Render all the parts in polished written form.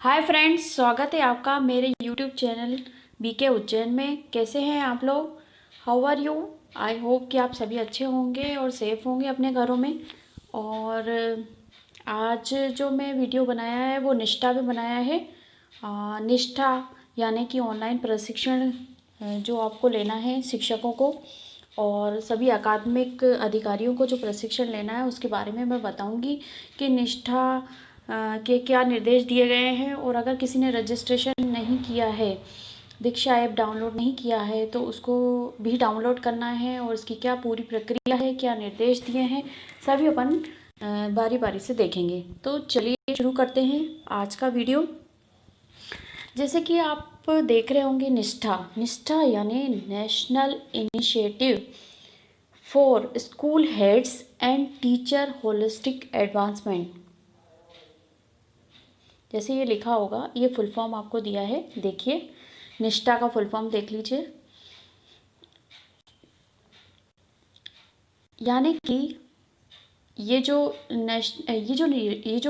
Hi friends, स्वागत है आपका मेरे यूट्यूब चैनल बीके उज्जैन में। कैसे हैं आप लोग? How are you? I hope कि आप सभी अच्छे होंगे और सेफ होंगे अपने घरों में। और आज जो मैं वीडियो बनाया है वो निष्ठा पे बनाया है। निष्ठा यानी कि ऑनलाइन प्रशिक्षण जो आपको लेना है शिक्षकों को और सभी अकादमिक अधिकारियों को जो प्रशिक्षण लेना है उसके बारे में मैं बताऊंगी कि निष्ठा के क्या निर्देश दिए गए हैं। और अगर किसी ने रजिस्ट्रेशन नहीं किया है, दीक्षा ऐप डाउनलोड नहीं किया है, तो उसको भी डाउनलोड करना है और उसकी क्या पूरी प्रक्रिया है, क्या निर्देश दिए हैं, सभी अपन बारी बारी से देखेंगे। तो चलिए शुरू करते हैं आज का वीडियो। जैसे कि आप देख रहे होंगे निष्ठा, निष्ठा यानी national initiative for school heads and teacher holistic advancement. जैसे ये लिखा होगा, ये फुल फॉर्म आपको दिया है, देखिए निष्ठा का फुल फॉर्म देख लीजिए। यानी कि ये जो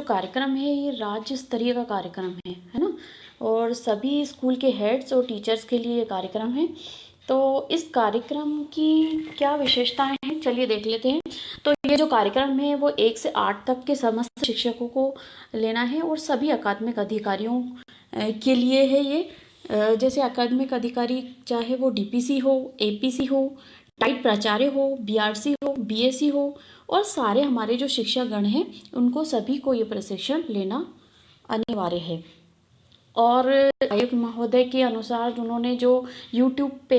कार्यक्रम है ये राज्य स्तरीय का कार्यक्रम है ना। और सभी स्कूल के हेड्स और टीचर्स के लिए ये कार्यक्रम है। तो इस कार्यक्रम की क्या विशेषताएं हैं, चलिए देख लेते हैं। तो ये जो कार्यक्रम है वो 1 से 8 तक के समस्त शिक्षकों को लेना है और सभी अकादमिक अधिकारियों के लिए है ये। जैसे अकादमिक अधिकारी चाहे वो डीपीसी हो, एपीसी हो, टाइप प्राचार्य हो, बीआरसी हो, बीएससी हो, और सारे हमारे जो शिक्षकगण हैं उनको सभी को ये प्रशिक्षण लेना अनिवार्य है। और आयुक्त महोदय के अनुसार उन्होंने जो यूट्यूब पे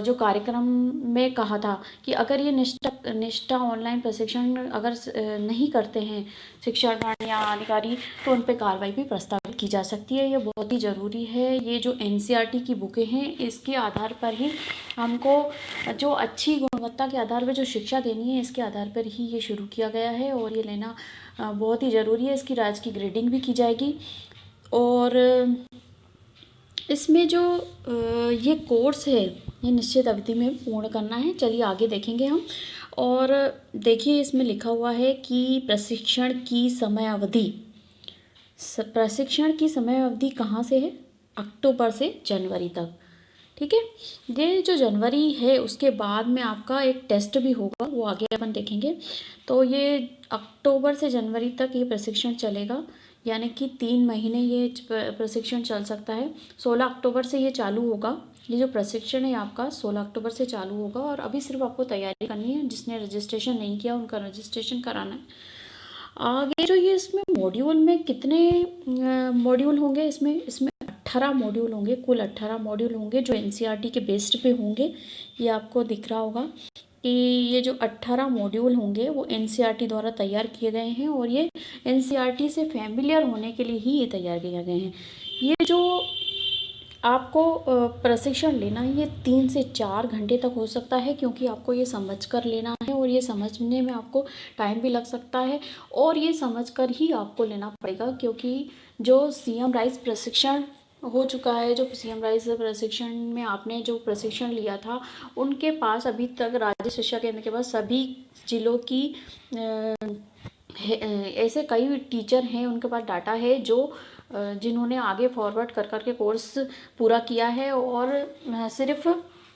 जो कार्यक्रम में कहा था कि अगर ये निष्ठा ऑनलाइन प्रशिक्षण अगर नहीं करते हैं शिक्षागण या अधिकारी, तो उन पर कार्रवाई भी प्रस्तावित की जा सकती है। ये बहुत ही ज़रूरी है। ये जो एनसीईआरटी की बुकें हैं इसके आधार पर ही हमको जो अच्छी गुणवत्ता के आधार पर जो शिक्षा देनी है, इसके आधार पर ही ये शुरू किया गया है और ये लेना बहुत ही ज़रूरी है। इसकी राज्य की ग्रेडिंग भी की जाएगी। और इसमें जो ये कोर्स है ये निश्चित अवधि में पूर्ण करना है। चलिए आगे देखेंगे हम। और देखिए इसमें लिखा हुआ है कि प्रशिक्षण की समय अवधि, प्रशिक्षण की समय अवधि कहाँ से है? अक्टूबर से जनवरी तक। ठीक है। ये जो जनवरी है उसके बाद में आपका एक टेस्ट भी होगा, वो आगे अपन देखेंगे। तो ये अक्टूबर से जनवरी तक ये प्रशिक्षण चलेगा, यानी कि 3 महीने ये प्रशिक्षण चल सकता है। 16 अक्टूबर से ये चालू होगा। ये जो प्रशिक्षण है आपका 16 अक्टूबर से चालू होगा और अभी सिर्फ आपको तैयारी करनी है। जिसने रजिस्ट्रेशन नहीं किया उनका रजिस्ट्रेशन कराना है। आगे जो ये इसमें मॉड्यूल में कितने मॉड्यूल होंगे, इसमें 18 मॉड्यूल होंगे, कुल 18 मॉड्यूल होंगे जो एनसीईआरटी के बेस्ड पे होंगे। ये आपको दिख रहा होगा कि ये जो 18 मॉड्यूल होंगे वो एनसीईआरटी द्वारा तैयार किए गए हैं और ये एनसीईआरटी से फैमिलियर होने के लिए ही ये तैयार किए गए हैं। ये जो आपको प्रशिक्षण लेना है ये 3 से 4 घंटे तक हो सकता है, क्योंकि आपको ये समझ कर लेना है और ये समझने में आपको टाइम भी लग सकता है। और ये समझ कर ही आपको लेना पड़ेगा, क्योंकि जो सीएम राइज प्रशिक्षण हो चुका है, जो सीएम राइज प्रशिक्षण में आपने जो प्रशिक्षण लिया था, उनके पास अभी तक राज्य शिक्षा केंद्र के पास सभी जिलों की ऐसे कई टीचर हैं, उनके पास डाटा है जो जिन्होंने आगे फॉरवर्ड कर कर के कोर्स पूरा किया है और सिर्फ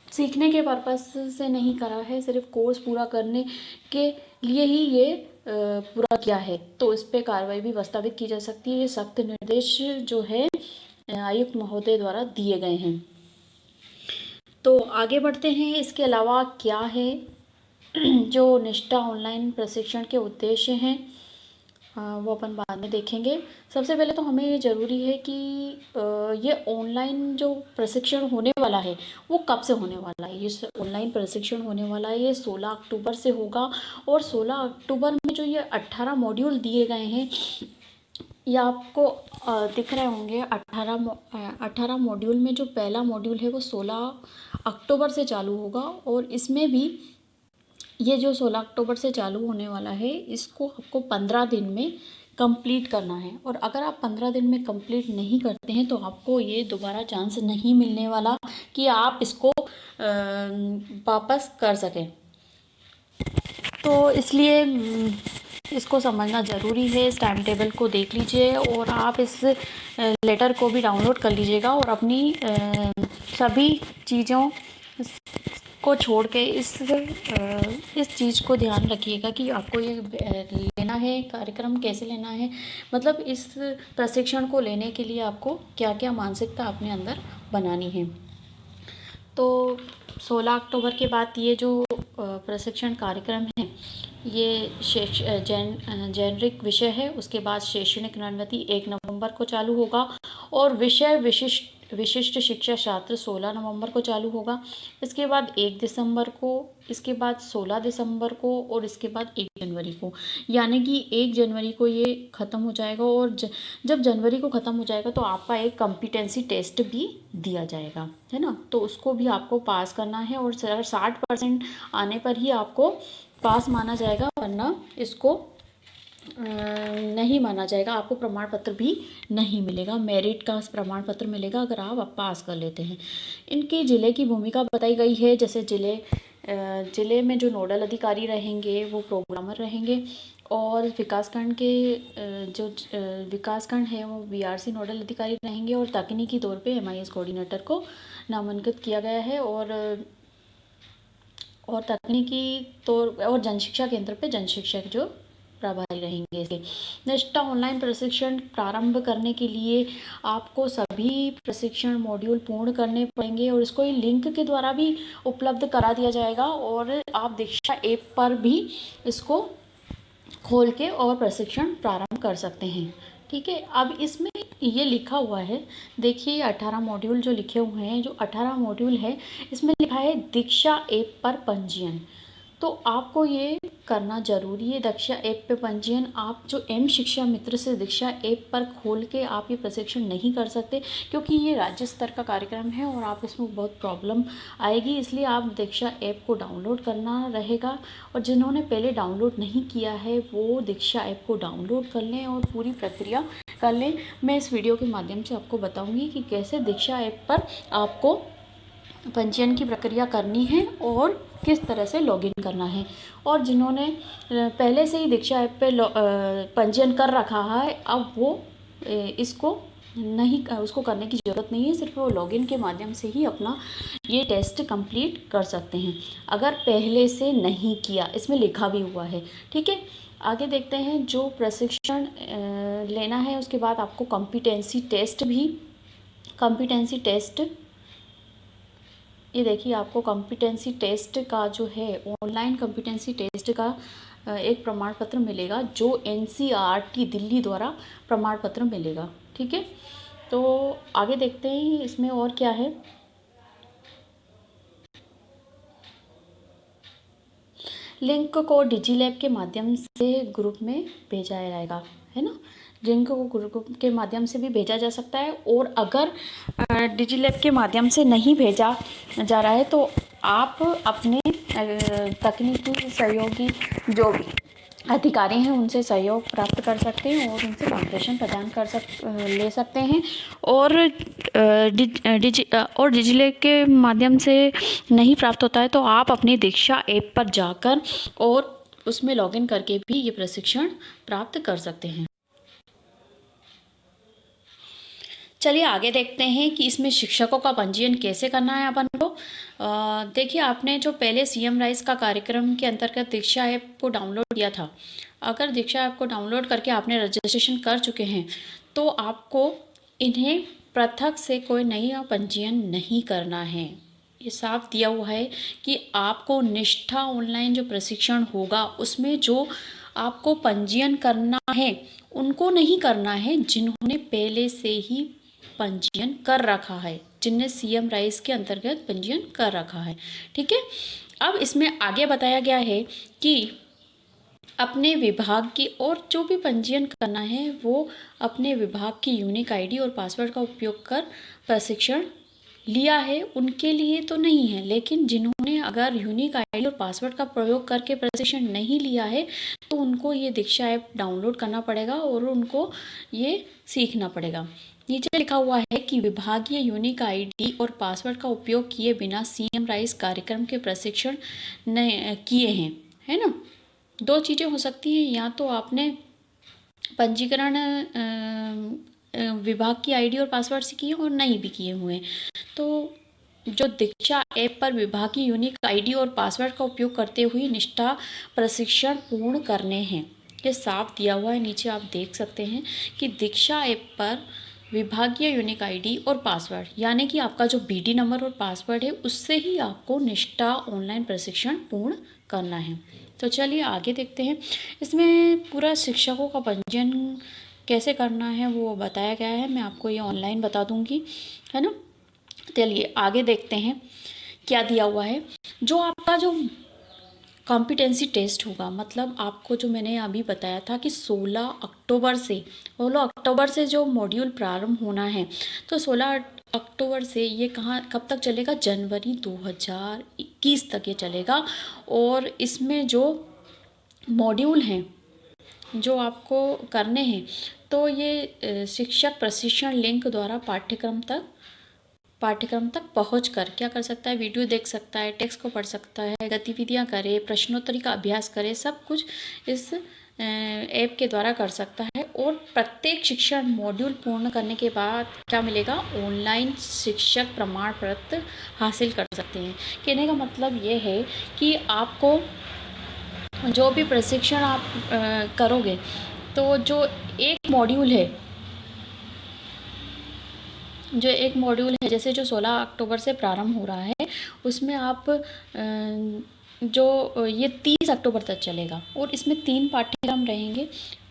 सीखने के पर्पस से नहीं करा है, सिर्फ कोर्स पूरा करने के लिए ही ये पूरा किया है। तो इस पे कार्रवाई भी प्रस्तावित की जा सकती है। ये सख्त निर्देश जो है आयुक्त महोदय द्वारा दिए गए हैं। तो आगे बढ़ते हैं। इसके अलावा क्या है जो निष्ठा ऑनलाइन प्रशिक्षण के उद्देश्य हैं, वो अपन बाद में देखेंगे। सबसे पहले तो हमें ये ज़रूरी है कि ये ऑनलाइन जो प्रशिक्षण होने वाला है वो कब से होने वाला है। ये ऑनलाइन प्रशिक्षण होने वाला है, ये 16 अक्टूबर से होगा। और 16 अक्टूबर में जो ये 18 मॉड्यूल दिए गए हैं ये आपको दिख रहे होंगे। 18 मॉड्यूल में जो पहला मॉड्यूल है वो 16 अक्टूबर से चालू होगा और इसमें भी ये जो 16 अक्टूबर से चालू होने वाला है इसको आपको 15 दिन में कंप्लीट करना है। और अगर आप 15 दिन में कंप्लीट नहीं करते हैं तो आपको ये दोबारा चांस नहीं मिलने वाला कि आप इसको वापस कर सकें। तो इसलिए इसको समझना ज़रूरी है। इस टाइम टेबल को देख लीजिए और आप इस लेटर को भी डाउनलोड कर लीजिएगा और अपनी सभी चीज़ों को छोड़ के इस चीज़ को ध्यान रखिएगा कि आपको ये लेना है, कार्यक्रम कैसे लेना है, मतलब इस प्रशिक्षण को लेने के लिए आपको क्या क्या मानसिकता अपने अंदर बनानी है। तो 16 अक्टूबर के बाद ये जो प्रशिक्षण कार्यक्रम है ये जेनरिक विषय है। उसके बाद शैक्षणिक रणनीति 1 नवंबर को चालू होगा और विषय विशिष्ट शिक्षा शास्त्र 16 नवंबर को चालू होगा। इसके बाद 1 दिसंबर को, इसके बाद 16 दिसंबर को और इसके बाद 1 जनवरी को, यानी कि 1 जनवरी को ये ख़त्म हो जाएगा। और जब जनवरी को ख़त्म हो जाएगा तो आपका एक कॉम्पिटेंसी टेस्ट भी दिया जाएगा, है ना। तो उसको भी आपको पास करना है और 60% आने पर ही आपको पास माना जाएगा, वरना इसको नहीं माना जाएगा। आपको प्रमाण पत्र भी नहीं मिलेगा, मेरिट का प्रमाण पत्र मिलेगा अगर आप पास कर लेते हैं। इनके ज़िले की भूमिका बताई गई है, जैसे ज़िले में जो नोडल अधिकारी रहेंगे वो प्रोग्रामर रहेंगे और विकासखंड के जो विकासखंड है वो बीआरसी नोडल अधिकारी रहेंगे और तकनीकी तौर पे एमआईएस कोऑर्डिनेटर को नामांकित किया गया है और तकनीकी तौर और जनशिक्षा केंद्र पे जनशिक्षक जो प्रभारी रहेंगे। इसके निष्ठा ऑनलाइन प्रशिक्षण प्रारंभ करने के लिए आपको सभी प्रशिक्षण मॉड्यूल पूर्ण करने पड़ेंगे और इसको लिंक के द्वारा भी उपलब्ध करा दिया जाएगा और आप दीक्षा ऐप पर भी इसको खोल के और प्रशिक्षण प्रारंभ कर सकते हैं। ठीक है, अब इसमें ये लिखा हुआ है, देखिए 18 मॉड्यूल जो लिखे हुए हैं, जो 18 मॉड्यूल है इसमें लिखा है दीक्षा ऐप पर पंजीयन। तो आपको ये करना ज़रूरी है। दीक्षा ऐप पे पंजीयन आप जो एम शिक्षा मित्र से दीक्षा ऐप पर खोल के आप ये प्रशिक्षण नहीं कर सकते, क्योंकि ये राज्य स्तर का कार्यक्रम है और आप इसमें बहुत प्रॉब्लम आएगी, इसलिए आप दीक्षा ऐप को डाउनलोड करना रहेगा। और जिन्होंने पहले डाउनलोड नहीं किया है वो दीक्षा ऐप को डाउनलोड कर लें और पूरी प्रक्रिया कर लें। मैं इस वीडियो के माध्यम से आपको बताऊँगी कि कैसे दीक्षा ऐप पर आपको पंजीयन की प्रक्रिया करनी है और किस तरह से लॉगिन करना है। और जिन्होंने पहले से ही दीक्षा ऐप पे पंजीयन कर रखा है, अब वो इसको नहीं, उसको करने की ज़रूरत नहीं है, सिर्फ वो लॉगिन के माध्यम से ही अपना ये टेस्ट कंप्लीट कर सकते हैं अगर पहले से नहीं किया, इसमें लिखा भी हुआ है। ठीक है, आगे देखते हैं। जो प्रशिक्षण लेना है उसके बाद आपको कॉम्पिटेंसी टेस्ट ये देखिए, आपको कॉम्पिटेंसी टेस्ट का जो है ऑनलाइन कॉम्पिटेंसी टेस्ट का एक प्रमाण पत्र मिलेगा, जो NCERT दिल्ली द्वारा प्रमाण पत्र मिलेगा। ठीक है, तो आगे देखते हैं इसमें और क्या है। लिंक को डिजीलैब के माध्यम से ग्रुप में भेजा जाएगा, है ना। लिंक को ग्रुप के माध्यम से भी भेजा जा सकता है और अगर डिजीलैब के माध्यम से नहीं भेजा जा रहा है तो आप अपने तकनीकी सहयोगी जो भी अधिकारी हैं उनसे सहयोग प्राप्त कर सकते हैं और उनसे मार्गदर्शन प्रदान ले सकते हैं। और डिजीलैब के माध्यम से नहीं प्राप्त होता है तो आप अपनी दीक्षा ऐप पर जाकर और उसमें लॉगिन करके भी ये प्रशिक्षण प्राप्त कर सकते हैं। चलिए आगे देखते हैं कि इसमें शिक्षकों का पंजीयन कैसे करना है अपन को। देखिए, आपने जो पहले CM राइज का कार्यक्रम के अंतर्गत दीक्षा ऐप को डाउनलोड किया था, अगर दीक्षा ऐप को डाउनलोड करके आपने रजिस्ट्रेशन कर चुके हैं तो आपको इन्हें पृथक से कोई नया पंजीयन नहीं करना है। ये साफ दिया हुआ है कि आपको निष्ठा ऑनलाइन जो प्रशिक्षण होगा उसमें जो आपको पंजीयन करना है उनको नहीं करना है जिन्होंने पहले से ही पंजीयन कर रखा है, जिनने CM राइज के अंतर्गत पंजीयन कर रखा है। ठीक है, अब इसमें आगे बताया गया है कि अपने विभाग की, और जो भी पंजीयन करना है वो अपने विभाग की यूनिक ID और पासवर्ड का उपयोग कर प्रशिक्षण लिया है उनके लिए तो नहीं है, लेकिन जिन्होंने अगर यूनिक ID और पासवर्ड का प्रयोग करके प्रशिक्षण नहीं लिया है तो उनको ये दीक्षा ऐप डाउनलोड करना पड़ेगा और उनको ये सीखना पड़ेगा। नीचे लिखा हुआ है कि विभागीय यूनिक ID और पासवर्ड का उपयोग किए बिना CM राइज कार्यक्रम के प्रशिक्षण किए हैं, है ना। दो चीज़ें हो सकती हैं, या तो आपने पंजीकरण विभाग की आईडी और पासवर्ड से किए और नहीं भी किए हुए हैं। तो जो दीक्षा ऐप पर विभाग की यूनिक आईडी और पासवर्ड का उपयोग करते हुए निष्ठा प्रशिक्षण पूर्ण करने हैं। ये साफ दिया हुआ है, नीचे आप देख सकते हैं कि दीक्षा ऐप पर विभागीय यूनिक आईडी और पासवर्ड, यानी कि आपका जो बीडी नंबर और पासवर्ड है उससे ही आपको निष्ठा ऑनलाइन प्रशिक्षण पूर्ण करना है। तो चलिए आगे देखते हैं। इसमें पूरा शिक्षकों का पंजीयन कैसे करना है वो बताया गया है, मैं आपको ये ऑनलाइन बता दूंगी, है ना। चलिए आगे देखते हैं क्या दिया हुआ है। जो आपका जो कॉम्पिटेंसी टेस्ट होगा, मतलब आपको जो मैंने अभी बताया था कि 16 अक्टूबर से जो मॉड्यूल प्रारंभ होना है, तो 16 अक्टूबर से ये कब तक चलेगा, जनवरी 2021 तक ये चलेगा। और इसमें जो मॉड्यूल हैं जो आपको करने हैं, तो ये शिक्षक प्रशिक्षण लिंक द्वारा पाठ्यक्रम तक पहुँच कर क्या कर सकता है, वीडियो देख सकता है, टेक्स्ट को पढ़ सकता है, गतिविधियाँ करे, प्रश्नोत्तरी का अभ्यास करे, सब कुछ इस ऐप के द्वारा कर सकता है। और प्रत्येक शिक्षण मॉड्यूल पूर्ण करने के बाद क्या मिलेगा, ऑनलाइन शिक्षक प्रमाण पत्र हासिल कर सकते हैं। कहने का मतलब ये है कि आपको जो भी प्रशिक्षण आप करोगे, तो जो एक मॉड्यूल है जैसे जो 16 अक्टूबर से प्रारंभ हो रहा है, उसमें आप जो ये 30 अक्टूबर तक चलेगा और इसमें 3 पाठ्यक्रम रहेंगे।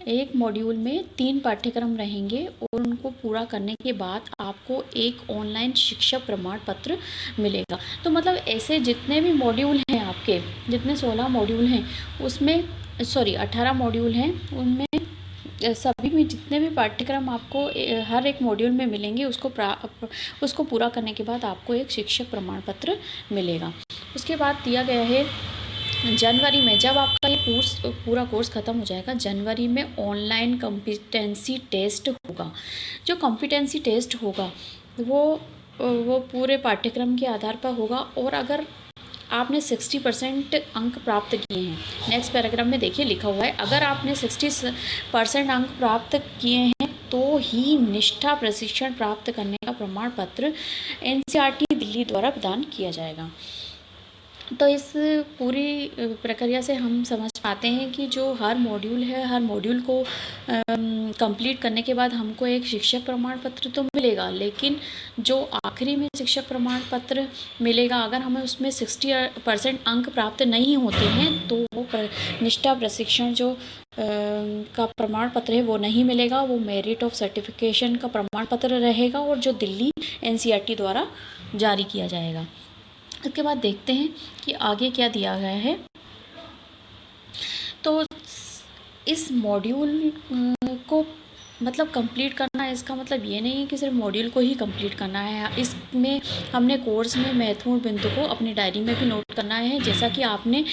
एक मॉड्यूल में 3 पाठ्यक्रम रहेंगे और उनको पूरा करने के बाद आपको एक ऑनलाइन शिक्षक प्रमाण पत्र मिलेगा। तो मतलब ऐसे जितने भी मॉड्यूल हैं आपके, जितने 16 मॉड्यूल हैं उसमें 18 मॉड्यूल हैं, उनमें सभी में जितने भी पाठ्यक्रम आपको हर एक मॉड्यूल में मिलेंगे, उसको पूरा करने के बाद आपको एक शिक्षक प्रमाण पत्र मिलेगा। उसके बाद दिया गया है जनवरी में, जब आपका ये पूरा कोर्स ख़त्म हो जाएगा, जनवरी में ऑनलाइन कॉम्पिटेंसी टेस्ट होगा। जो कॉम्पिटेंसी टेस्ट होगा वो पूरे पाठ्यक्रम के आधार पर होगा। और अगर आपने 60% अंक प्राप्त किए हैं, नेक्स्ट पैराग्राफ में देखिए लिखा हुआ है, अगर आपने 60% अंक प्राप्त किए हैं तो ही निष्ठा प्रशिक्षण प्राप्त करने का प्रमाण पत्र एनसीईआरटी दिल्ली द्वारा प्रदान किया जाएगा। तो इस पूरी प्रक्रिया से हम समझ पाते हैं कि जो हर मॉड्यूल है, हर मॉड्यूल को कंप्लीट करने के बाद हमको एक शिक्षक प्रमाण पत्र तो मिलेगा, लेकिन जो आखिरी में शिक्षक प्रमाण पत्र मिलेगा, अगर हमें उसमें 60% अंक प्राप्त नहीं होते हैं तो वो निष्ठा प्रशिक्षण जो का प्रमाण पत्र है वो नहीं मिलेगा, वो मेरिट ऑफ सर्टिफिकेशन का प्रमाण पत्र रहेगा और जो दिल्ली एनसीईआरटी द्वारा जारी किया जाएगा। इसके बाद देखते हैं कि आगे क्या दिया गया है। तो इस मॉड्यूल को मतलब कंप्लीट करना, इसका मतलब ये नहीं है कि सिर्फ मॉड्यूल को ही कंप्लीट करना है। इसमें हमने कोर्स में महत्वपूर्ण बिंदु को अपनी डायरी में भी नोट करना है। जैसा कि आपने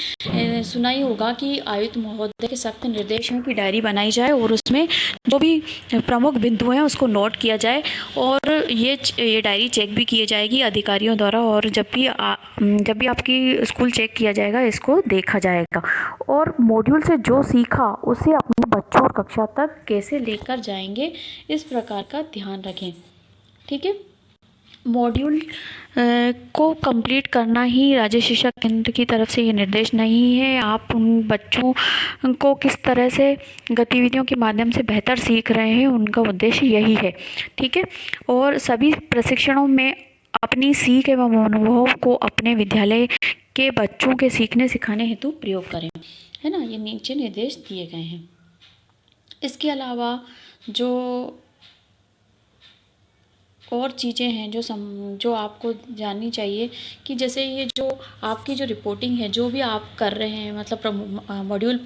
सुना ही होगा कि आयुक्त महोदय के सख्त निर्देश हैं कि डायरी बनाई जाए और उसमें जो भी प्रमुख बिंदु हैं उसको नोट किया जाए और ये डायरी चेक भी की जाएगी अधिकारियों द्वारा। और जब भी आपकी स्कूल चेक किया जाएगा, इसको देखा जाएगा और मॉड्यूल से जो सीखा उसे अपने बच्चों और कक्षा तक कैसे लेकर जाएंगे, इस प्रकार का ध्यान रखें। ठीक है, मॉड्यूल को कंप्लीट करना ही राज्य शिक्षा केंद्र की तरफ से ये निर्देश नहीं है। आप उन बच्चों को किस तरह से गतिविधियों के माध्यम से बेहतर सीख रहे हैं, उनका उद्देश्य यही है। ठीक है, और सभी प्रशिक्षणों में अपनी सीख एवं अनुभव को अपने विद्यालय के बच्चों के सीखने सिखाने हेतु प्रयोग करें, है ना। ये नीचे निर्देश दिए गए हैं। इसके अलावा जो और चीज़ें हैं जो आपको जाननी चाहिए कि जैसे ये जो आपकी जो रिपोर्टिंग है, जो भी आप कर रहे हैं, मतलब मॉड्यूल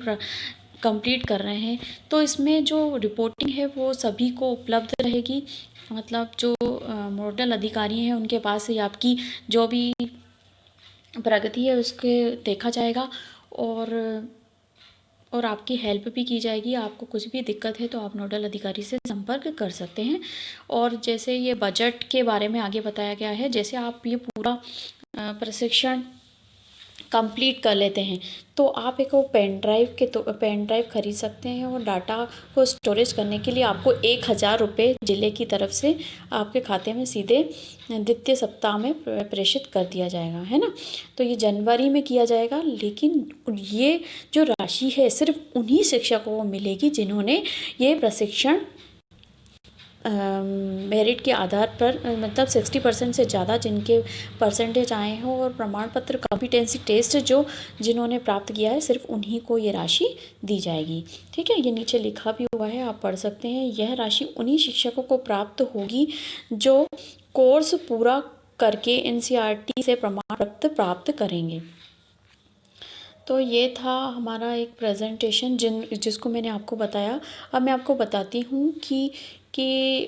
कंप्लीट कर रहे हैं, तो इसमें जो रिपोर्टिंग है वो सभी को उपलब्ध रहेगी। मतलब जो नोडल अधिकारी हैं उनके पास से आपकी जो भी प्रगति है उसके देखा जाएगा और आपकी हेल्प भी की जाएगी। आपको कुछ भी दिक्कत है तो आप नोडल अधिकारी से संपर्क कर सकते हैं। और जैसे ये बजट के बारे में आगे बताया गया है, जैसे आप ये पूरा प्रशिक्षण कंप्लीट कर लेते हैं तो आप एक वो पेन ड्राइव खरीद सकते हैं और डाटा को स्टोरेज करने के लिए आपको 1,000 रुपये ज़िले की तरफ से आपके खाते में सीधे द्वितीय सप्ताह में प्रेषित कर दिया जाएगा, है ना। तो ये जनवरी में किया जाएगा, लेकिन ये जो राशि है सिर्फ उन्हीं शिक्षकों को मिलेगी जिन्होंने ये प्रशिक्षण मेरिट के आधार पर मतलब 60% से ज़्यादा जिनके परसेंटेज आए हों और प्रमाण पत्र कॉम्पिटेंसी टेस्ट जिन्होंने प्राप्त किया है, सिर्फ उन्हीं को ये राशि दी जाएगी। ठीक है, ये नीचे लिखा भी हुआ है, आप पढ़ सकते हैं। यह राशि उन्हीं शिक्षकों को प्राप्त होगी जो कोर्स पूरा करके NCERT से प्रमाण पत्र प्राप्त करेंगे। तो ये था हमारा एक प्रेजेंटेशन जिसको मैंने आपको बताया। अब मैं आपको बताती हूँ कि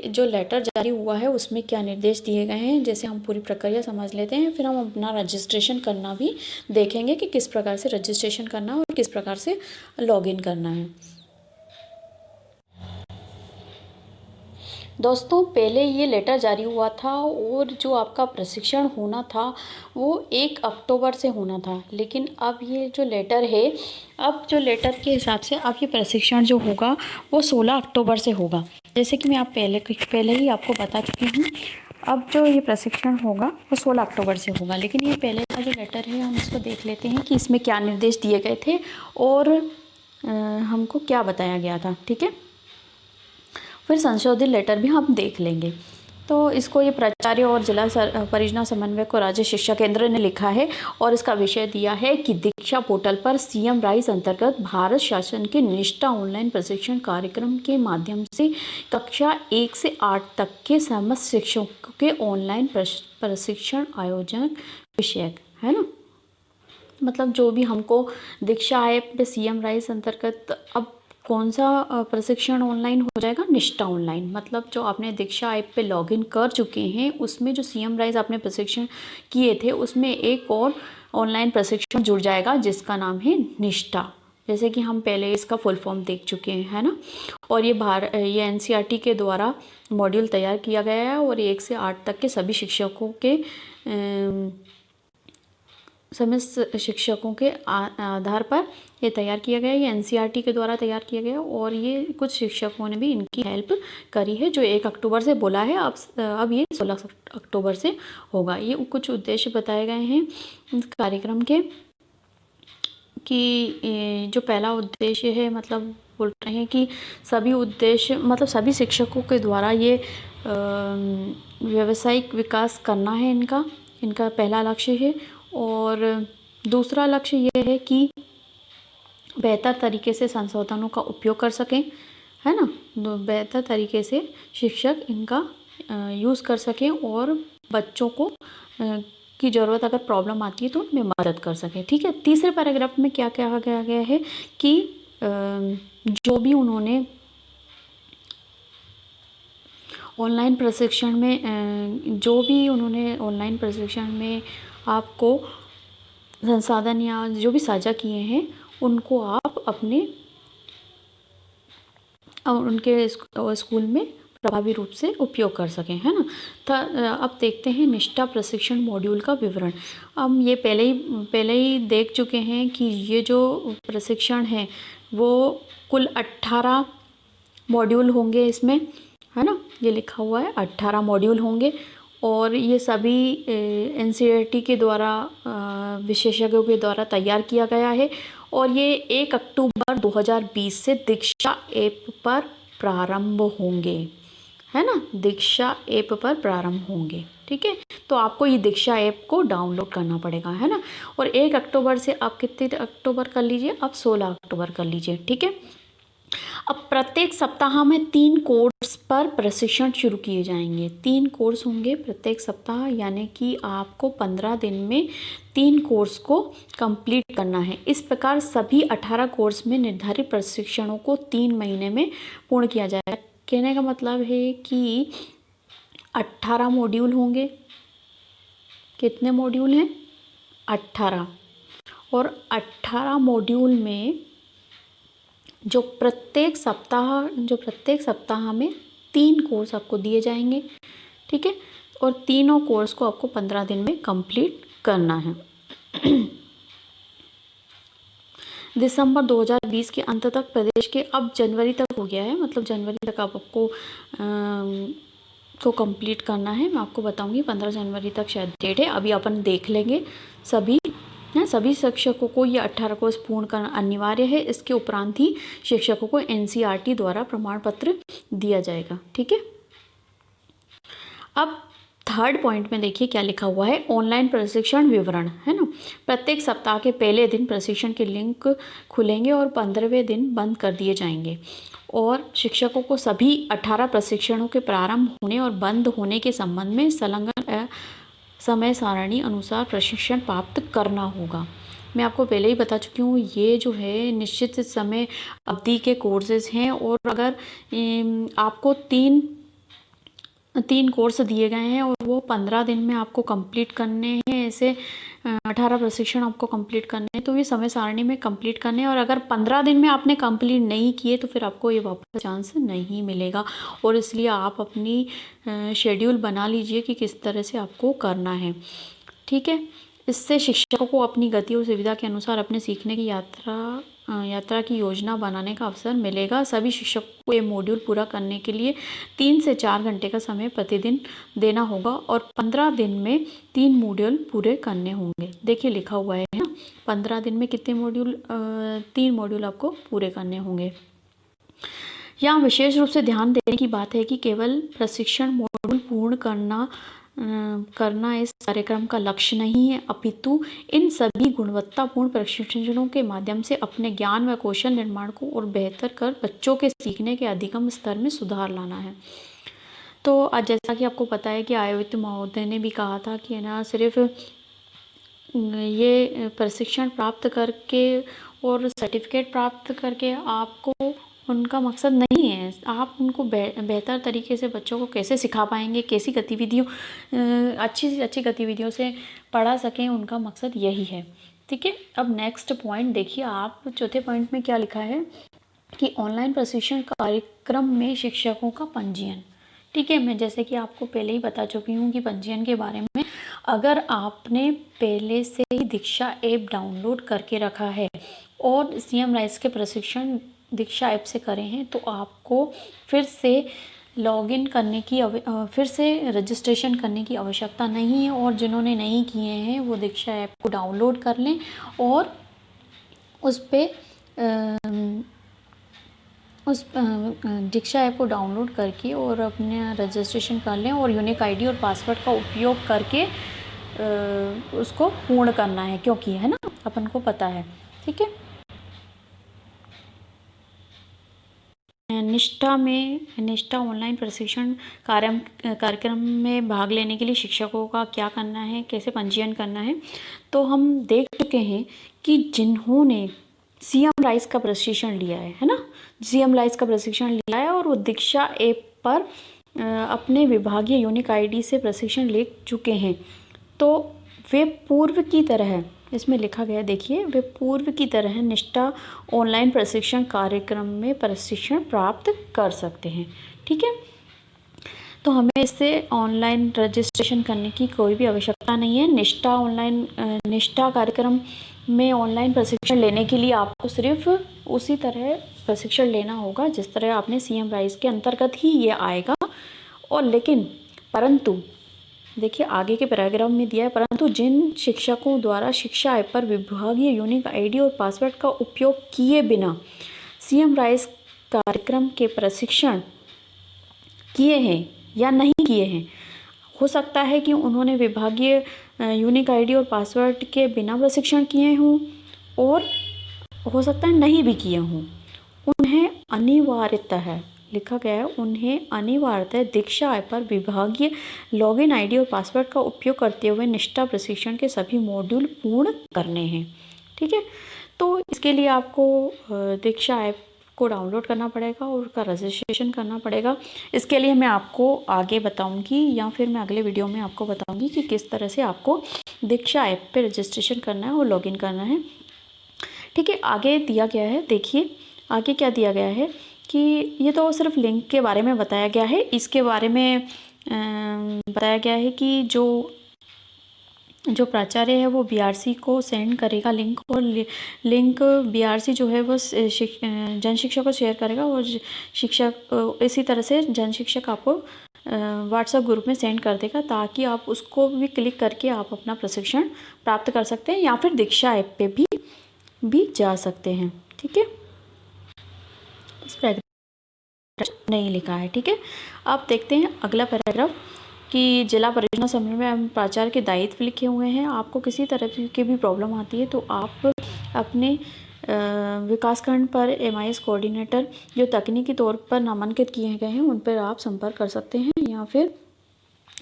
जो लेटर जारी हुआ है उसमें क्या निर्देश दिए गए हैं। जैसे हम पूरी प्रक्रिया समझ लेते हैं, फिर हम अपना रजिस्ट्रेशन करना भी देखेंगे कि किस प्रकार से रजिस्ट्रेशन करना है और किस प्रकार से लॉगिन करना है। दोस्तों, पहले ये लेटर जारी हुआ था और जो आपका प्रशिक्षण होना था वो 1 अक्टूबर से होना था, लेकिन अब ये जो लेटर है, अब जो लेटर के हिसाब से अब ये प्रशिक्षण जो होगा वो 16 अक्टूबर से होगा। जैसे कि मैं आप पहले ही आपको बता चुकी हूँ। अब जो ये प्रशिक्षण होगा वो 16 अक्टूबर से होगा, लेकिन ये पहले का जो लेटर है हम इसको देख लेते हैं कि इसमें क्या निर्देश दिए गए थे और हमको क्या बताया गया था। ठीक है, फिर संशोधित लेटर भी हम देख लेंगे। तो इसको ये प्राचार्य और जिला परियोजना समन्वयक को राज्य शिक्षा केंद्र ने लिखा है और इसका विषय दिया है कि दीक्षा पोर्टल पर CM राइस अंतर्गत भारत शासन के निष्ठा ऑनलाइन प्रशिक्षण कार्यक्रम के माध्यम से कक्षा 1 से 8 तक के समस्त शिक्षकों के ऑनलाइन प्रशिक्षण आयोजन विषयक, है ना। मतलब जो भी हमको दीक्षा ऐप पे CM राइस अंतर्गत अब कौन सा प्रशिक्षण ऑनलाइन हो जाएगा, निष्ठा ऑनलाइन। मतलब जो आपने दीक्षा ऐप पे लॉगिन कर चुके हैं उसमें जो CM राइस आपने प्रशिक्षण किए थे उसमें एक और ऑनलाइन प्रशिक्षण जुड़ जाएगा जिसका नाम है निष्ठा। जैसे कि हम पहले इसका फुल फॉर्म देख चुके हैं, है ना। और ये NCERT के द्वारा मॉड्यूल तैयार किया गया है और 1 से 8 तक के सभी शिक्षकों के समस्त शिक्षकों के आधार पर ये तैयार किया गया है। ये NCERT के द्वारा तैयार किया गया और ये कुछ शिक्षकों ने भी इनकी हेल्प करी है। जो 1 अक्टूबर से बोला है, अब ये 16 अक्टूबर से होगा। ये कुछ उद्देश्य बताए गए हैं इस कार्यक्रम के कि जो पहला उद्देश्य है, मतलब बोल रहे हैं कि सभी उद्देश्य मतलब सभी शिक्षकों के द्वारा ये व्यावसायिक विकास करना है इनका पहला लक्ष्य है। और दूसरा लक्ष्य ये है कि बेहतर तरीके से संसाधनों का उपयोग कर सकें, है ना। बेहतर तरीके से शिक्षक इनका यूज़ कर सकें और बच्चों को की ज़रूरत अगर प्रॉब्लम आती है तो उनमें मदद कर सकें। ठीक है, तीसरे पैराग्राफ में क्या कहा गया है कि जो भी उन्होंने ऑनलाइन प्रशिक्षण में आपको संसाधन या जो भी साझा किए हैं उनको आप उनके स्कूल में प्रभावी रूप से उपयोग कर सकें, है ना। अब देखते हैं निष्ठा प्रशिक्षण मॉड्यूल का विवरण। हम ये पहले ही देख चुके हैं कि ये जो प्रशिक्षण है वो कुल 18 मॉड्यूल होंगे इसमें, है ना। ये लिखा हुआ है 18 मॉड्यूल होंगे और ये सभी NCERT के द्वारा विशेषज्ञों के द्वारा तैयार किया गया है और ये 1 अक्टूबर 2020 से दीक्षा ऐप पर प्रारंभ होंगे, है ना। दीक्षा ऐप पर प्रारंभ होंगे, ठीक है। तो आपको ये दीक्षा ऐप को डाउनलोड करना पड़ेगा, है ना। और 1 अक्टूबर से आप कितने अक्टूबर कर लीजिए, आप 16 अक्टूबर कर लीजिए, ठीक है। अब प्रत्येक सप्ताह में 3 कोर्स पर प्रशिक्षण शुरू किए जाएंगे। 3 कोर्स होंगे प्रत्येक सप्ताह, यानी कि आपको 15 दिन में 3 कोर्स को कंप्लीट करना है। इस प्रकार सभी 18 कोर्स में निर्धारित प्रशिक्षणों को 3 महीने में पूर्ण किया जाएगा। कहने का मतलब है कि 18 मॉड्यूल होंगे। कितने मॉड्यूल हैं? 18। और 18 मॉड्यूल में जो प्रत्येक सप्ताह में 3 कोर्स आपको दिए जाएंगे, ठीक है। और तीनों कोर्स को आपको 15 दिन में कंप्लीट करना है। दिसंबर 2020 के अंत तक प्रदेश के, अब जनवरी तक हो गया है, मतलब जनवरी तक आपको को कंप्लीट करना है। मैं आपको बताऊंगी 15 जनवरी तक शायद डेट है, अभी अपन देख लेंगे। सभी सभी शिक्षकों को ये 18 कोर्स पूर्ण करना अनिवार्य है। इसके उपरांत ही शिक्षकों को एनसीईआरटी द्वारा प्रमाण पत्र दिया जाएगा। ठीक है, अब थर्ड पॉइंट में देखिए क्या लिखा हुआ है, ऑनलाइन प्रशिक्षण विवरण, है ना। प्रत्येक सप्ताह के पहले दिन प्रशिक्षण के लिंक खुलेंगे और 15वें दिन बंद कर दिए जाएंगे, और शिक्षकों को सभी 18 प्रशिक्षणों के प्रारंभ होने और बंद होने के संबंध में संलग्न समय सारणी अनुसार प्रशिक्षण प्राप्त करना होगा। मैं आपको पहले ही बता चुकी हूँ, ये जो है निश्चित समय अवधि के कोर्सेज हैं, और अगर आपको तीन कोर्स दिए गए हैं और वो 15 दिन में आपको कंप्लीट करने हैं, ऐसे 18 प्रशिक्षण आपको कंप्लीट करने हैं, तो ये समय सारणी में कंप्लीट करने हैं। और अगर 15 दिन में आपने कंप्लीट नहीं किए तो फिर आपको ये वापस चांस नहीं मिलेगा, और इसलिए आप अपनी शेड्यूल बना लीजिए कि किस तरह से आपको करना है। ठीक है, इससे शिक्षकों को अपनी गति और सुविधा के अनुसार अपने सीखने की यात्रा की योजना बनाने का अवसर मिलेगा। सभी शिक्षकों को ये मॉड्यूल पूरा करने के लिए 3 से 4 घंटे का समय प्रतिदिन देना होगा, और 15 दिन में 3 मॉड्यूल पूरे करने होंगे। देखिए लिखा हुआ है ना, 15 दिन में कितने मॉड्यूल, 3 मॉड्यूल आपको पूरे करने होंगे। यहाँ विशेष रूप से ध्यान देने की बात है कि केवल प्रशिक्षण मॉड्यूल पूर्ण करना इस कार्यक्रम का लक्ष्य नहीं है, अपितु इन सभी गुणवत्तापूर्ण प्रशिक्षणों के माध्यम से अपने ज्ञान व कौशल निर्माण को और बेहतर कर बच्चों के सीखने के अधिगम स्तर में सुधार लाना है। तो आज जैसा कि आपको पता है कि आयुक्त महोदय ने भी कहा था कि ना सिर्फ ये प्रशिक्षण प्राप्त करके और सर्टिफिकेट प्राप्त करके आपको उनका मकसद नहीं है, आप उनको बेहतर तरीके से बच्चों को कैसे सिखा पाएंगे, कैसी गतिविधियों अच्छी से अच्छी गतिविधियों से पढ़ा सकें, उनका मकसद यही है। ठीक है, अब नेक्स्ट पॉइंट देखिए आप, चौथे पॉइंट में क्या लिखा है कि ऑनलाइन प्रशिक्षण कार्यक्रम में शिक्षकों का पंजीयन। ठीक है, मैं जैसे कि आपको पहले ही बता चुकी हूँ कि पंजीयन के बारे में, अगर आपने पहले से ही दीक्षा ऐप डाउनलोड करके रखा है और सीएम राइज के प्रशिक्षण दीक्षा ऐप से करे हैं, तो आपको फिर से लॉगिन करने की फिर से रजिस्ट्रेशन करने की आवश्यकता नहीं है। और जिन्होंने नहीं किए हैं वो दीक्षा ऐप को डाउनलोड कर लें और उस दीक्षा ऐप को डाउनलोड करके और अपने रजिस्ट्रेशन कर लें, और यूनिक आईडी और पासवर्ड का उपयोग करके उसको पूर्ण करना है, क्योंकि है ना अपन को पता है। ठीक है, निष्ठा ऑनलाइन प्रशिक्षण कार्यक्रम में भाग लेने के लिए शिक्षकों का क्या करना है, कैसे पंजीयन करना है। तो हम देख चुके हैं कि जिन्होंने सीएम राइज का प्रशिक्षण लिया है ना, सीएम राइज का प्रशिक्षण लिया है और वो दीक्षा ऐप पर अपने विभागीय यूनिक आईडी से प्रशिक्षण ले चुके हैं, तो वे पूर्व की तरह, इसमें लिखा गया देखिए, वे पूर्व की तरह निष्ठा ऑनलाइन प्रशिक्षण कार्यक्रम में प्रशिक्षण प्राप्त कर सकते हैं। ठीक है, तो हमें इससे ऑनलाइन रजिस्ट्रेशन करने की कोई भी आवश्यकता नहीं है। निष्ठा कार्यक्रम में ऑनलाइन प्रशिक्षण लेने के लिए आपको सिर्फ उसी तरह प्रशिक्षण लेना होगा जिस तरह आपने सीएम राइज के अंतर्गत ही ये आएगा। और लेकिन परंतु देखिए आगे के पैराग्राफ में दिया है, परंतु जिन शिक्षकों द्वारा शिक्षा ऐप पर विभागीय यूनिक आईडी और पासवर्ड का उपयोग किए बिना सीएम राइज कार्यक्रम के प्रशिक्षण किए हैं या नहीं किए हैं, हो सकता है कि उन्होंने विभागीय यूनिक आईडी और पासवर्ड के बिना प्रशिक्षण किए हों, और हो सकता है नहीं भी किए हों, उन्हें अनिवार्यता है, लिखा गया है, उन्हें अनिवार्यतः दीक्षा ऐप पर विभागीय लॉगिन आईडी और पासवर्ड का उपयोग करते हुए निष्ठा प्रशिक्षण के सभी मॉड्यूल पूर्ण करने हैं। ठीक है, तो इसके लिए आपको दीक्षा ऐप को डाउनलोड करना पड़ेगा और उसका रजिस्ट्रेशन करना पड़ेगा। इसके लिए मैं आपको आगे बताऊंगी, या फिर मैं अगले वीडियो में आपको बताऊंगी कि किस तरह से आपको दीक्षा ऐप पे रजिस्ट्रेशन करना है और लॉगिन करना है। ठीक है, आगे दिया गया है, देखिए आगे क्या दिया गया है कि ये तो सिर्फ लिंक के बारे में बताया गया है, इसके बारे में बताया गया है कि जो जो प्राचार्य है वो बीआरसी को सेंड करेगा लिंक, और लिंक बीआरसी जो है वो जन शिक्षक को शेयर करेगा, और शिक्षक इसी तरह से जन शिक्षक आपको व्हाट्सएप ग्रुप में सेंड कर देगा, ताकि आप उसको भी क्लिक करके आप अपना प्रशिक्षण प्राप्त कर सकते हैं, या फिर दीक्षा ऐप पे भी जा सकते हैं। ठीक है, इस पैराग्राफ नहीं लिखा है। ठीक है, अब देखते हैं अगला पैराग्राफ कि जिला परियोजना समन्वय एवं प्राचार्य के दायित्व लिखे हुए हैं। आपको किसी तरह की भी प्रॉब्लम आती है तो आप अपने विकासखंड पर MIS कोऑर्डिनेटर जो तकनीकी तौर पर नामांकित किए गए हैं उन पर आप संपर्क कर सकते हैं, या फिर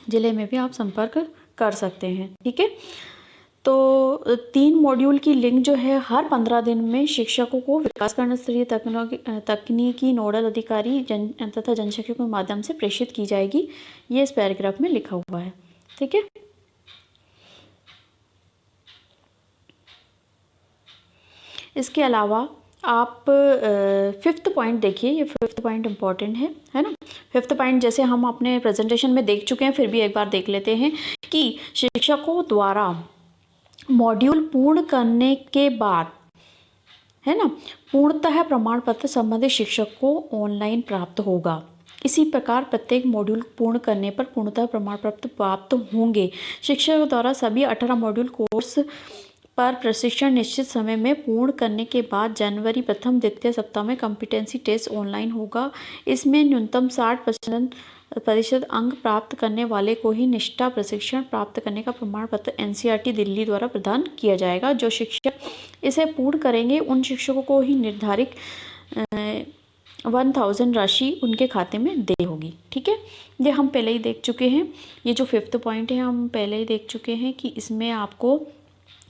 ज़िले में भी आप संपर्क कर सकते हैं। ठीक है, तो 3 मॉड्यूल की लिंक जो है हर 15 दिन में शिक्षकों को विकासखंड स्तरीय तकनीकी नोडल अधिकारी तथा जनशिक्षकों के माध्यम से प्रेषित की जाएगी। ये इस पैराग्राफ में लिखा हुआ है। ठीक है, इसके अलावा आप 5th पॉइंट देखिए, ये 5th पॉइंट इम्पॉर्टेंट है ना। 5th पॉइंट जैसे हम अपने प्रेजेंटेशन में देख चुके हैं, फिर भी एक बार देख लेते हैं कि शिक्षकों द्वारा मॉड्यूल पूर्ण करने के बाद, है ना, पूर्णतः प्रमाण पत्र संबंधित शिक्षक को ऑनलाइन प्राप्त होगा। इसी प्रकार प्रत्येक मॉड्यूल पूर्ण करने पर पूर्णतः प्रमाण पत्र प्राप्त होंगे। शिक्षकों द्वारा सभी 18 मॉड्यूल कोर्स पर प्रशिक्षण निश्चित समय में पूर्ण करने के बाद जनवरी प्रथम द्वितीय सप्ताह में कॉम्पिटेंसी टेस्ट ऑनलाइन होगा। इसमें न्यूनतम 60% अंक प्राप्त करने वाले को ही निष्ठा प्रशिक्षण प्राप्त करने का प्रमाण पत्र NCERT दिल्ली द्वारा प्रदान किया जाएगा। जो शिक्षक इसे पूर्ण करेंगे उन शिक्षकों को ही निर्धारित 1000 राशि उनके खाते में दे होगी। ठीक है, ये हम पहले ही देख चुके हैं। ये जो 5th पॉइंट है हम पहले ही देख चुके हैं कि इसमें आपको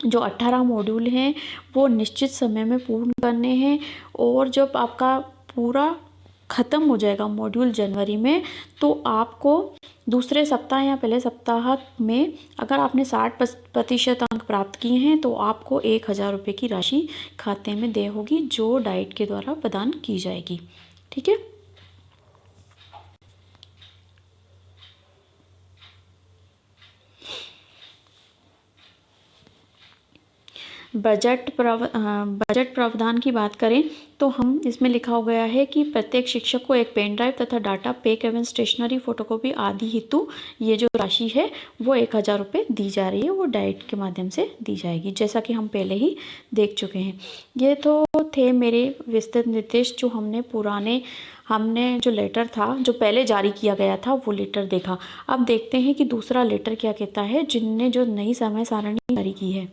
जो 18 मॉड्यूल हैं वो निश्चित समय में पूर्ण करने हैं, और जब आपका पूरा ख़त्म हो जाएगा मॉड्यूल जनवरी में, तो आपको दूसरे सप्ताह या पहले सप्ताह में अगर आपने 60% अंक प्राप्त किए हैं तो आपको 1000 रुपये की राशि खाते में दे होगी, जो डाइट के द्वारा प्रदान की जाएगी। ठीक है, बजट प्रावधान की बात करें तो हम इसमें लिखा हो गया है कि प्रत्येक शिक्षक को एक पेन ड्राइव तथा डाटा पैक एवं स्टेशनरी फोटोकॉपी आदि हेतु ये जो राशि है वो 1000 रुपये दी जा रही है, वो डाइट के माध्यम से दी जाएगी, जैसा कि हम पहले ही देख चुके हैं। ये तो थे मेरे विस्तृत निर्देश जो हमने जो लेटर था जो पहले जारी किया गया था वो लेटर देखा। अब देखते हैं कि दूसरा लेटर क्या कहता है जिनने जो नई समय सारणी जारी की है।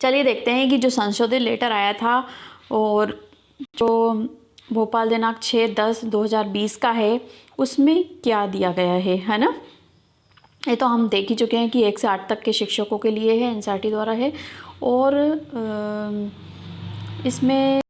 चलिए देखते हैं कि जो संशोधित लेटर आया था और जो भोपाल दिनांक 6/10/2020 का है उसमें क्या दिया गया है ना। ये तो हम देख ही चुके हैं कि 1 से 8 तक के शिक्षकों के लिए है, NCERT द्वारा है, और इसमें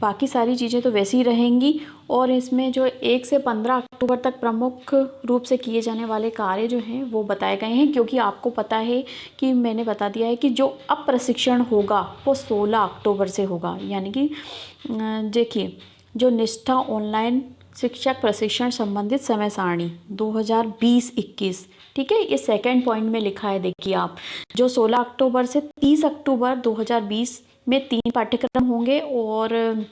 बाकी सारी चीज़ें तो वैसी ही रहेंगी। और इसमें जो 1 से 15 अक्टूबर तक प्रमुख रूप से किए जाने वाले कार्य जो हैं वो बताए गए हैं, क्योंकि आपको पता है कि मैंने बता दिया है कि जो अब प्रशिक्षण होगा वो 16 अक्टूबर से होगा। यानी कि देखिए, जो निष्ठा ऑनलाइन शिक्षक प्रशिक्षण संबंधित समय सारणी 2020-21, ठीक है, ये 2nd पॉइंट में लिखा है। देखिए आप, जो 16 अक्टूबर से 30 अक्टूबर 2020 में 3 पाठ्यक्रम होंगे, और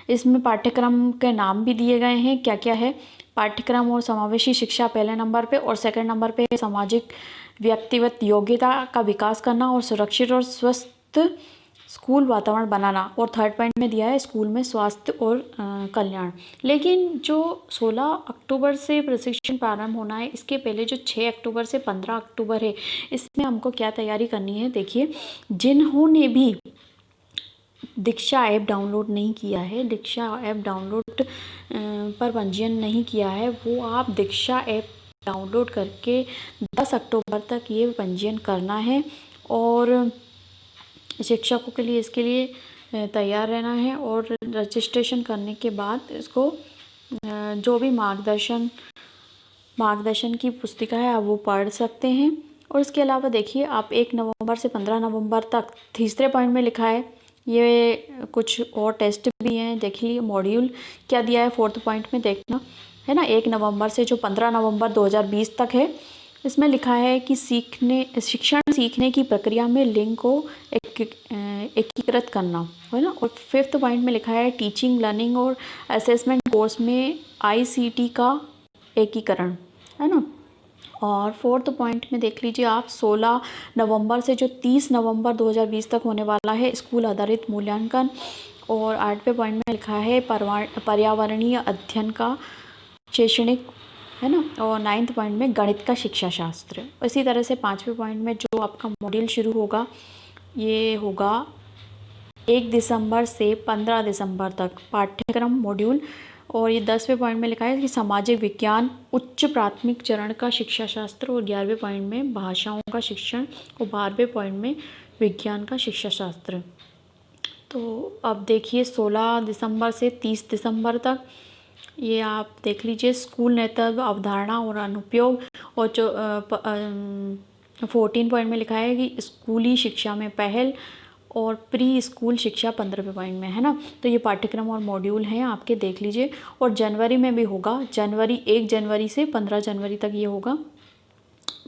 इसमें पाठ्यक्रम के नाम भी दिए गए हैं क्या क्या है। पाठ्यक्रम और समावेशी शिक्षा पहले नंबर पे, और 2nd नंबर पे सामाजिक व्यक्तिगत योग्यता का विकास करना और सुरक्षित और स्वस्थ स्कूल वातावरण बनाना, और 3rd पॉइंट में दिया है स्कूल में स्वास्थ्य और कल्याण। लेकिन जो 16 अक्टूबर से प्रशिक्षण प्रारंभ होना है, इसके पहले जो 6 अक्टूबर से 15 अक्टूबर है, इसमें हमको क्या तैयारी करनी है। देखिए, जिन्होंने भी दीक्षा ऐप डाउनलोड नहीं किया है, दीक्षा ऐप डाउनलोड पर पंजीयन नहीं किया है, वो आप दीक्षा ऐप डाउनलोड करके 10 अक्टूबर तक ये पंजीयन करना है, और शिक्षकों के लिए इसके लिए तैयार रहना है। और रजिस्ट्रेशन करने के बाद इसको जो भी मार्गदर्शन की पुस्तिका है आप वो पढ़ सकते हैं। और इसके अलावा देखिए, आप 1 नवंबर से 15 नवंबर तक 3रे पॉइंट में लिखा है, ये कुछ और टेस्ट भी हैं, देखिए मॉड्यूल क्या दिया है 4th पॉइंट में देखना। है ना, 1 नवंबर से जो 15 नवंबर 2020 तक है, इसमें लिखा है कि शिक्षण सीखने की प्रक्रिया में लिंग को एकीकृत करना, है ना। और 5th पॉइंट में लिखा है टीचिंग, लर्निंग और असेसमेंट कोर्स में ICT का एकीकरण, है ना। और 4th पॉइंट में देख लीजिए आप, 16 नवंबर से जो 30 नवंबर 2020 तक होने वाला है स्कूल आधारित मूल्यांकन। और 8वें पॉइंट में लिखा है पर्यावरणीय अध्ययन का शैक्षणिक, है ना। और 9th पॉइंट में गणित का शिक्षा शास्त्र। इसी तरह से 5वें पॉइंट में जो आपका मॉड्यूल शुरू होगा, ये होगा 1 दिसंबर से 15 दिसंबर तक पाठ्यक्रम मॉड्यूल। और ये 10वें पॉइंट में लिखा है कि सामाजिक विज्ञान उच्च प्राथमिक चरण का शिक्षा शास्त्र। और 11वें पॉइंट में भाषाओं का शिक्षण। और 12वें पॉइंट में विज्ञान का शिक्षा शास्त्र। तो अब देखिए 16 दिसंबर से 30 दिसंबर तक ये आप देख लीजिए, स्कूल नेतृत्व, अवधारणा और अनुप्रयोग। और जो 14 पॉइंट में लिखा है कि स्कूली शिक्षा में पहल और प्री स्कूल शिक्षा 15वें पॉइंट में, है ना। तो ये पाठ्यक्रम और मॉड्यूल हैं आपके, देख लीजिए। और जनवरी में भी होगा, 1 जनवरी से 15 जनवरी तक ये होगा,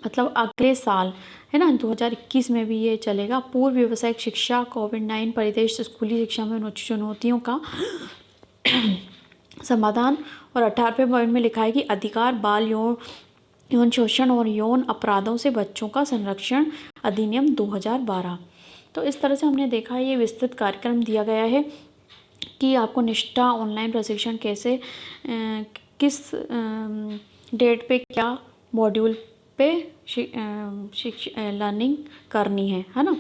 मतलब अगले साल, है ना, 2021 में भी ये चलेगा। पूर्व व्यावसायिक शिक्षा, कोविड-19 परिदृश्य, स्कूली शिक्षा में चुनौतियों का समाधान। और 18वें पॉइंट में लिखा है कि अधिकार, बाल यौन शोषण और यौन अपराधों से बच्चों का संरक्षण अधिनियम 2012। तो इस तरह से हमने देखा, ये विस्तृत कार्यक्रम दिया गया है कि आपको निष्ठा ऑनलाइन प्रशिक्षण कैसे किस डेट पे क्या मॉड्यूल पे लर्निंग करनी है ना।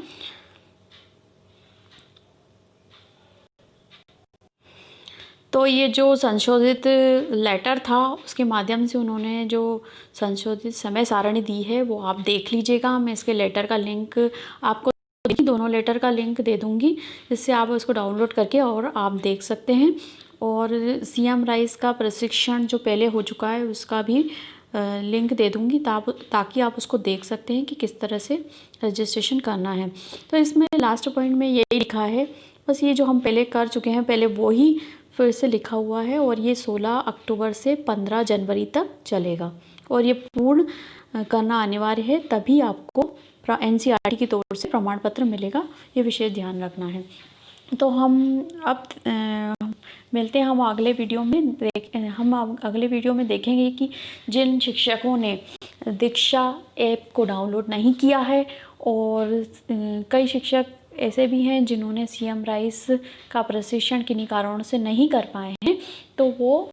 तो ये जो संशोधित लेटर था, उसके माध्यम से उन्होंने जो संशोधित समय सारणी दी है वो आप देख लीजिएगा। मैं इसके लेटर का लिंक आपको, दोनों लेटर का लिंक दे दूँगी, जिससे आप उसको डाउनलोड करके और आप देख सकते हैं। और CM राइस का प्रशिक्षण जो पहले हो चुका है उसका भी लिंक दे दूँगी, ताकि आप उसको देख सकते हैं कि किस तरह से रजिस्ट्रेशन करना है। तो इसमें लास्ट पॉइंट में यही लिखा है, बस ये जो हम पहले कर चुके हैं पहले वो ही फिर से लिखा हुआ है। और ये 16 अक्टूबर से 15 जनवरी तक चलेगा। और ये पूर्ण करना अनिवार्य है, तभी आपको NCERT की तौर से प्रमाण पत्र मिलेगा। ये विशेष ध्यान रखना है। तो हम अब मिलते हैं हम अगले वीडियो में देखेंगे कि जिन शिक्षकों ने दीक्षा ऐप को डाउनलोड नहीं किया है, और कई शिक्षक ऐसे भी हैं जिन्होंने CM राइस का प्रशिक्षण किन्हीं कारणों से नहीं कर पाए हैं, तो वो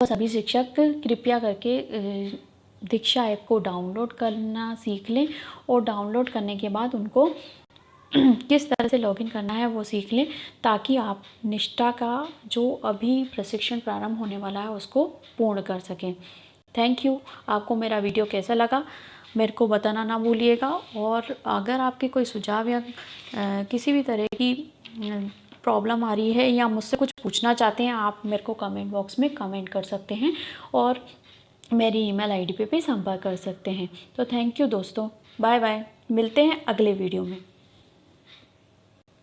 सभी शिक्षक कृपया करके दीक्षा ऐप को डाउनलोड करना सीख लें। और डाउनलोड करने के बाद उनको किस तरह से लॉगिन करना है वो सीख लें, ताकि आप निष्ठा का जो अभी प्रशिक्षण प्रारंभ होने वाला है उसको पूर्ण कर सकें। Thank you. आपको मेरा वीडियो कैसा लगा मेरे को बताना ना भूलिएगा। और अगर आपके कोई सुझाव या किसी भी तरह की प्रॉब्लम आ रही है या मुझसे कुछ पूछना चाहते हैं, आप मेरे को कमेंट बॉक्स में कमेंट कर सकते हैं और मेरी email ID पे भी संपर्क कर सकते हैं। तो थैंक यू दोस्तों, बाय बाय, मिलते हैं अगले वीडियो में।